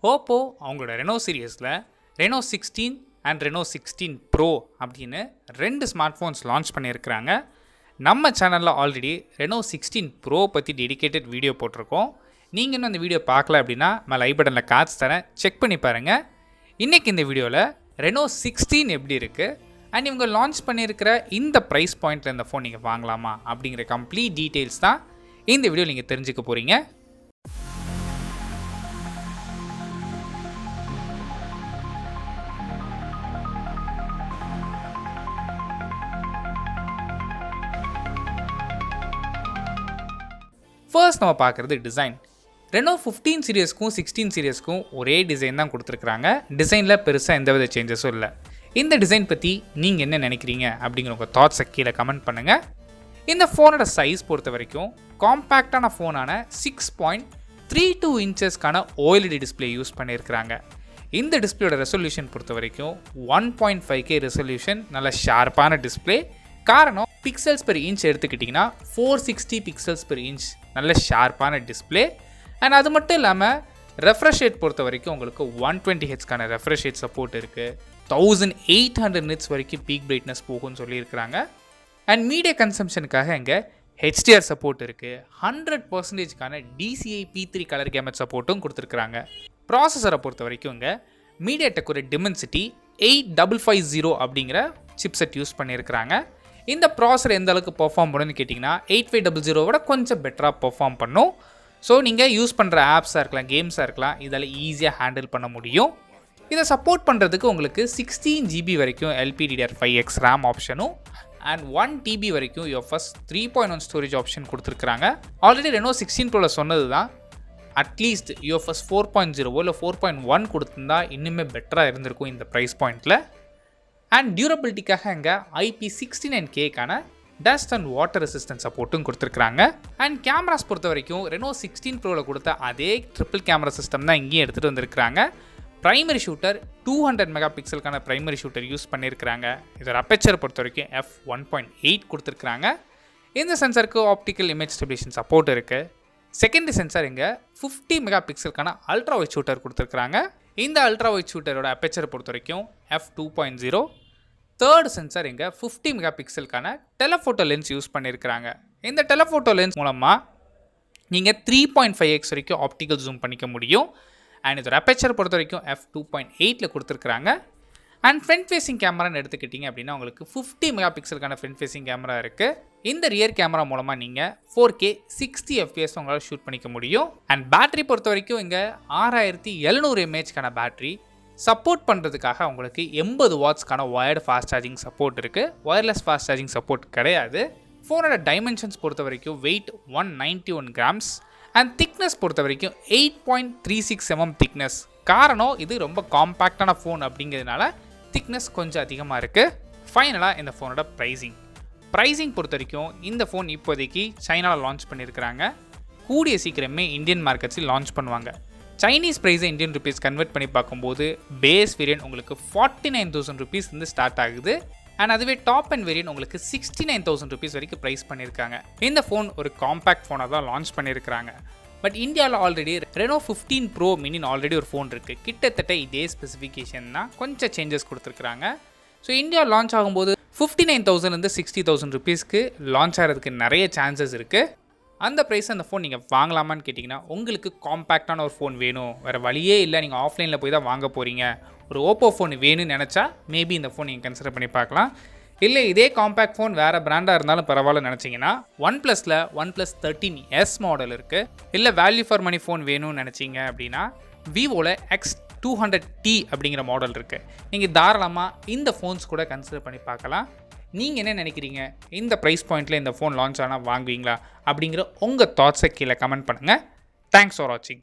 OPPO அவங்களோட Reno சீரியஸில் Reno 16 and Reno 16 Pro அப்படின்னு 2 ஸ்மார்ட் ஃபோன்ஸ் லான்ச் பண்ணியிருக்கிறாங்க. நம்ம சேனலில் ஆல்ரெடி ரெனோ 16 ப்ரோ பற்றி டெடிகேட்டட் வீடியோ போட்டிருக்கோம். நீங்கள் இன்னும் அந்த வீடியோ பார்க்கல அப்படின்னா மேலே ஐ பட்டனில் கார்ட்ஸ் தரேன், செக் பண்ணி பாருங்கள். இன்றைக்கி இந்த வீடியோவில் ரெனோ 16 எப்படி இருக்குது அண்ட் இவங்க லான்ச் பண்ணியிருக்கிற இந்த ப்ரைஸ் பாயிண்ட்டில் இந்த ஃபோன் நீங்கள் வாங்கலாமா அப்படிங்கிற கம்ப்ளீட் டீட்டெயில்ஸ் தான் இந்த வீடியோ நீங்கள் தெரிஞ்சுக்க போகிறீங்க. ஃபர்ஸ்ட் நம்ம பார்க்குறது டிசைன். ரெனோ 15 சீரியஸ்க்கும் 16 சீரியஸ்க்கும் ஒரே டிசைன் தான் கொடுத்துருக்குறாங்க. டிசைனில் பெருசாக எந்தவித சேஞ்சஸும் இல்லை. இந்த டிசைன் பற்றி நீங்கள் என்ன நினைக்கிறீங்க அப்படிங்கிற உங்கள் தாட்ஸை கீழே கமெண்ட் பண்ணுங்கள். இந்த ஃபோனோட சைஸ் பொறுத்த வரைக்கும் காம்பேக்டான ஃபோனான 6.32 இன்ச்சஸ்க்கான OLED டிஸ்பிளே யூஸ் பண்ணியிருக்கிறாங்க. இந்த டிஸ்பிளேயோட ரெசல்யூஷன் பொறுத்த வரைக்கும் 1.5K ரெசல்யூஷன், நல்ல ஷார்ப்பான டிஸ்பிளே. காரணம் பிக்சல்ஸ் பெர் இன்ச் எடுத்துக்கிட்டிங்கன்னா 460 பிக்சல்ஸ் பெர் இன்ச், நல்ல ஷார்ப்பான டிஸ்பிளே. அண்ட் அது மட்டும் இல்லாமல் ரெஃப்ரெஷ் ரேட் பொறுத்த வரைக்கும் உங்களுக்கு 120Hzக்கான ரெஃப்ரெஷ் ரேட் சப்போர்ட் இருக்குது. 1800 nits வரைக்கும் பீக் பிரைட்னஸ் போகும்னு சொல்லியிருக்கிறாங்க. அண்ட் மீடியா கன்சம்ஷனுக்காக இங்கே HDR சப்போர்ட் இருக்குது. 100%க்கான DCI P3 கலர் கேமரா சப்போர்ட்டும் கொடுத்துருக்குறாங்க. ப்ராசஸரை பொறுத்த வரைக்கும் இங்கே MediaTek Dimensity 8550 அப்படிங்கிற சிப்செட் யூஸ் பண்ணியிருக்கிறாங்க. இந்த ப்ராசஸர் எந்த அளவுக்கு பெர்ஃபார்ம் பண்ணுன்னு கேட்டிங்கன்னா 8500 விட கொஞ்சம் பெட்டராக பெர்ஃபார்ம் பண்ணும். ஸோ நீங்கள் யூஸ் பண்ணுற ஆப்ஸாக இருக்கலாம், கேம்ஸாக இருக்கலாம், இதால் ஈஸியாக ஹேண்டில் பண்ண முடியும். இதை சப்போர்ட் பண்ணுறதுக்கு உங்களுக்கு 16GB வரைக்கும் LPDDR5X RAM ஆப்ஷனும் அண்ட் 1TB வரைக்கும் UFS 3.1 ஸ்டோரேஜ் ஆப்ஷன் கொடுத்துருக்குறாங்க. ஆல்ரெடி ரெனோ 16 ப்ரோவில் சொன்னது தான், அட்லீஸ்ட் UFS 4.0 இல்லை 4.1 கொடுத்துருந்தா இன்னுமே பெட்டராக இருந்திருக்கும் இந்த ப்ரைஸ் பாயிண்டில். அண்ட் டியூரபிலிட்டிக்காக இங்கே IP69Kக்கான டஸ்ட் அண்ட் வாட்டர் ரெசிஸ்டன்ஸ் சப்போர்ட்டும் கொடுத்துருக்குறாங்க. அண்ட் கேமராஸ் பொறுத்த வரைக்கும் ரெனோ 16 ப்ரோவில் கொடுத்த அதே ட்ரிபிள் கேமரா சிஸ்டம் தான் இங்கேயும் எடுத்துகிட்டு வந்திருக்கிறாங்க. ப்ரைமரி ஷூட்டர் 200 மெகா பிக்சலுக்கான ப்ரைமரி ஷூட்டர் யூஸ் பண்ணியிருக்கிறாங்க. இதோட அப்பேச்சர் பொறுத்த வரைக்கும் f1.8 கொடுத்துருக்குறாங்க. இந்த சென்சருக்கு ஆப்டிக்கல் இமேஜ் ஸ்டெபிலேஷன் சப்போர்ட் இருக்குது. செகண்டரி சென்சார் இங்கே 50 மெகா பிக்சலுக்கான அல்ட்ரா வைட் ஷூட்டர் கொடுத்துருக்குறாங்க. இந்த அல்ட்ரா வைட் ஷூட்டரோட அப்பேச்சர் பொறுத்த வரைக்கும் f2.0. தேர்ட் சென்சார் இங்கே 50 மெகா பிக்சலுக்கான டெலஃபோட்டோ லென்ஸ் யூஸ் பண்ணியிருக்கிறாங்க. இந்த டெலஃபோட்டோ லென்ஸ் மூலமாக நீங்கள் 3.5x வரைக்கும் ஆப்டிக்கல் ஜூம் பண்ணிக்க முடியும். அண்ட் இதோட அப்பேச்சர் பொறுத்த வரைக்கும் f2.8 கொடுத்துருக்குறாங்க. அண்ட் ஃப்ரண்ட் ஃபேஸிங் கேமரான்னு எடுத்துக்கிட்டிங்க அப்படின்னா உங்களுக்கு 50 மெகா பிக்சலுக்கான ஃப்ரண்ட் ஃபேஸிங் கேமரா இருக்குது. இந்த ரியர் கேமரா மூலமாக நீங்கள் 4K 60 FPS உங்களால் ஷூட் பண்ணிக்க முடியும். அண்ட் பேட்டரி பொறுத்த வரைக்கும் இங்கே 6700 mAhக்கான பேட்டரி சப்போர்ட் பண்ணுறதுக்காக உங்களுக்கு 80 வாட்ஸ்க்கான வயர்டு ஃபாஸ்ட் சார்ஜிங் சப்போர்ட் இருக்குது. ஒயர்லெஸ் ஃபாஸ்ட் சார்ஜிங் சப்போர்ட் கிடையாது. ஃபோனோட டைமென்ஷன்ஸ் பொறுத்த வரைக்கும் வெயிட் 191 கிராம்ஸ் அண்ட் திக்னஸ் பொறுத்த வரைக்கும் 8.36 mm திக்னஸ். காரணம் இது ரொம்ப காம்பேக்டான ஃபோன் அப்படிங்கிறதுனால திக்னஸ் கொஞ்சம் அதிகமாக இருக்குது. ஃபைனலாக இந்த ஃபோனோட ப்ரைஸிங் பொறுத்த வரைக்கும் இந்த ஃபோன் இப்போதைக்கு சைனாவில் லான்ச் பண்ணியிருக்கிறாங்க. கூடிய சீக்கிரமே இந்தியன் மார்க்கெட்ஸில் லான்ச் பண்ணுவாங்க. சைனீஸ் ப்ரைஸை இந்தியன் ருபீஸ் கன்வெர்ட் பண்ணி பார்க்கும்போது பேஸ் வேரியன்ட் உங்களுக்கு 49,000 rupees ஸ்டார்ட் ஆகுது. அண்ட் அதுவே டாப் அண்ட் வேரியன்ட் உங்களுக்கு 69,000 rupees வரைக்கும் ப்ரைஸ் பண்ணியிருக்காங்க. இந்த ஃபோன் ஒரு காம்பேக்ட் ஃபோனாக தான் லான்ச் பண்ணியிருக்கிறாங்க. பட் இந்தியாவில் ஆல்ரெடி ரெனோ 15 ப்ரோ மினின்னு ஆல்ரெடி ஒரு ஃபோன் இருக்குது. கிட்டத்தட்ட இதே ஸ்பெசிஃபிகேஷன் தான், கொஞ்சம் சேஞ்சஸ் கொடுத்துருக்குறாங்க. ஸோ இந்தியா லான்ச் ஆகும்போது 59,000 60,000 rupeesக்கு லான்ச் ஆகிறதுக்கு நிறைய சான்சஸ் இருக்குது. அந்த ப்ரைஸ் அந்த ஃபோன் நீங்கள் வாங்கலாமான்னு கேட்டிங்கன்னா உங்களுக்கு காம்பேக்டான ஒரு ஃபோன் வேணும், வேறு வழியே இல்லை, நீங்கள் ஆஃப்லைனில் போய் தான் வாங்க போகிறீங்க, ஒரு OPPO ஃபோன் வேணும்னு நினச்சா மேபி இந்த ஃபோன் நீங்கள் கன்சிடர் பண்ணி பார்க்கலாம். இல்லை இதே காம்பேக்ட் ஃபோன் வேறு பிராண்டாக இருந்தாலும் பரவாயில்ல நினச்சிங்கன்னா OnePlusல OnePlus 13s மாடல் இருக்குது. இல்லை வேல்யூ ஃபார் மணி ஃபோன் வேணும்னு நினச்சிங்க அப்படின்னா விவோவில் X200T அப்படிங்கிற மாடல் இருக்குது. நீங்கள் தாராளமாக இந்த ஃபோன்ஸ் கூட கன்சிடர் பண்ணி பார்க்கலாம். நீங்கள் என்ன நினைக்கிறீங்க, இந்த ப்ரைஸ் பாயிண்ட்டில் இந்த ஃபோன் லான்ச் ஆனால் வாங்குவீங்களா அப்படிங்கிற உங்கள் தாட்ஸை கீழே கமெண்ட் பண்ணுங்கள். தேங்க்ஸ் ஃபார் வாட்சிங்.